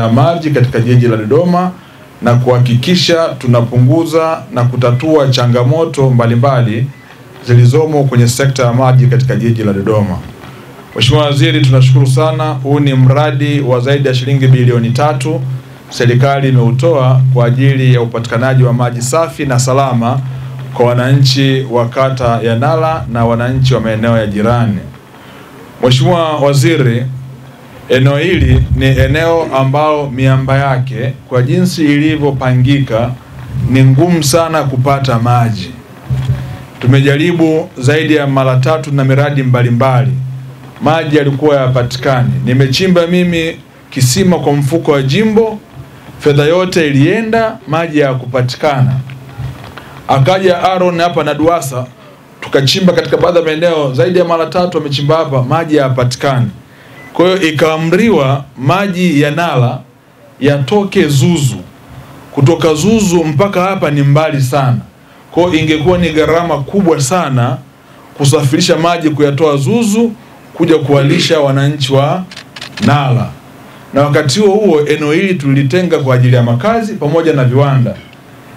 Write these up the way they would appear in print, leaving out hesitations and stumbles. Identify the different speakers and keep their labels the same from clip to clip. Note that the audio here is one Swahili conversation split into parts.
Speaker 1: maji katika jiji la Dodoma na kuhakikisha tunapunguza na kutatua changamoto mbalimbali zilizomo kwenye sekta ya maji katika jiji la Dodoma. Mheshimiwa Waziri, tunashukuru sana. Huu ni mradi wa zaidi ya shilingi bilioni 3 serikali imeutoa kwa ajili ya upatikanaji wa maji safi na salama kwa wananchi wa kata ya Nala na wananchi wa maeneo ya jirani. Mheshimiwa Waziri, eneo hili ni eneo ambalo miamba yake kwa jinsi ilivyopangika ni ngumu sana kupata maji. Tumejaribu zaidi ya mara 3 na miradi mbalimbali. Maji yalikuwa yapatikani. Nimechimba mimi kisima kwa mfuko wa jimbo, fedha yote ilienda, maji ya kupatikana. Akaja Aaron hapa na Duasa, tukachimba katika baadhi ya maeneo zaidi ya mara 3 wamechimba hapa, maji yapatikani. Kwa hiyo ikaamriwa maji ya Nala yatoke Zuzu. Kutoka Zuzu mpaka hapa ni mbali sana. Kwa hiyo ingekuwa ni gharama kubwa sana kusafirisha maji kuyatoa Zuzu kuja kuwalisha wananchi wa Nala. Na wakati huo eneo hili tulitenga kwa ajili ya makazi pamoja na viwanda.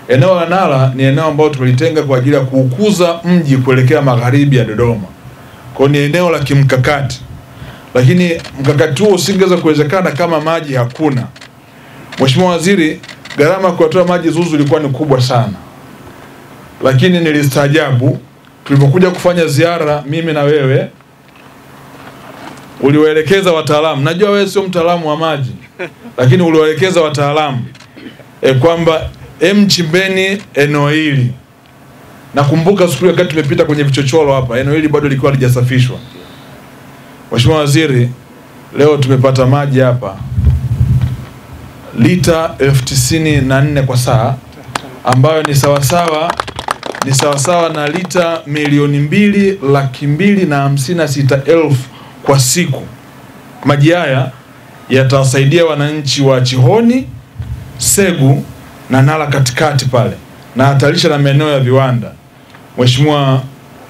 Speaker 1: Eneo la Nala ni eneo ambalo tulitenga kwa ajili ya kukuza mji kuelekea magharibi ya Dodoma. Kwa ni eneo la kimkakati. Lakini mkakati huo usingeweza kuwezekana kama maji hakuna. Mheshimiwa Waziri, gharama kutoa maji Zuzu ilikuwa ni kubwa sana. Lakini nilistaajabu tulipokuja kufanya ziara mimi na wewe, uliwaelekeza wataalamu. Najua wewe sio mtaalamu wa maji, lakini uliwaelekeza wataalamu kwamba chimbeni eneo hili. Nakumbuka siku wakati tumepita kwenye vichochoro hapa, eneo hili bado lilikuwa halijasafishwa. Mheshimiwa Waziri, leo tumepata maji hapa lita 94 kwa saa, ambayo ni sawasawa na lita milioni 2,256,000 kwa siku. Maji haya yatasaidia wananchi wa Chihoni, Segu na Nala katikati pale, na atalisha na maeneo ya viwanda. Mheshimiwa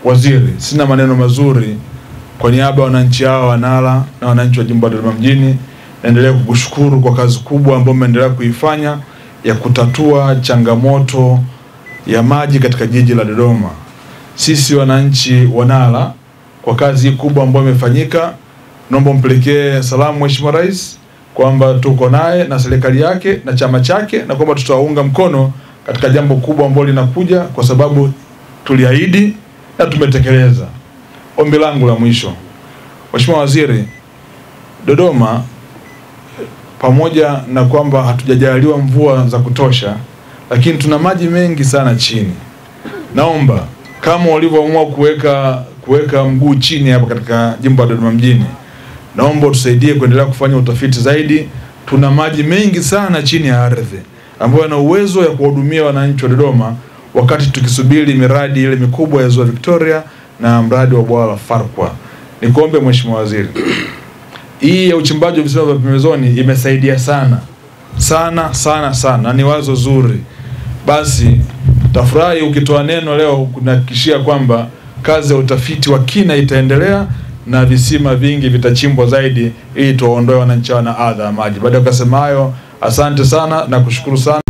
Speaker 1: Waziri, sina maneno mazuri kwa niaba ya wananchi hao wa Nala na wananchi wa jimbo la Dodoma mjini. Naendelea kukushukuru kwa kazi kubwa ambayo umeendelea kuifanya ya kutatua changamoto ya maji katika jiji la Dodoma. Sisi wananchi wa Nala, kwa kazi kubwa ambayo imefanyika, naomba mpelekee salamu Mheshimiwa Rais kwamba tuko naye na serikali yake na chama chake, na kwamba tutaunga mkono katika jambo kubwa ambalo linakuja, kwa sababu tuliahidi na tumetekeleza. Ombi langu la mwisho, Mheshimiwa Waziri, Dodoma pamoja na kwamba hatujajaliwa mvua za kutosha, lakini tuna maji mengi sana chini. Naomba kama walivyoamua kuweka mguu chini hapa katika jimbo la Dodoma mjini, naomba tusaidie kuendelea kufanya utafiti zaidi. Tuna maji mengi sana chini ya ardhi ambayo yana uwezo ya kuhudumia wananchi wa Dodoma, wakati tukisubiri miradi ile mikubwa ya Ziwa Victoria na mradi wa bwawa la Farkwa. Nikuombe Mheshimiwa Waziri, hii ya uchimbaji wa visima vya pembezoni imesaidia sana na ni wazo zuri. Basi tafurahi ukitoa neno leo kunahakikishia kwamba kazi ya utafiti wa kina itaendelea na visima vingi vitachimbwa zaidi ili tuwaondoe wananchi na adha ya maji. Baada ya kusema hayo, asante sana na kushukuru sana.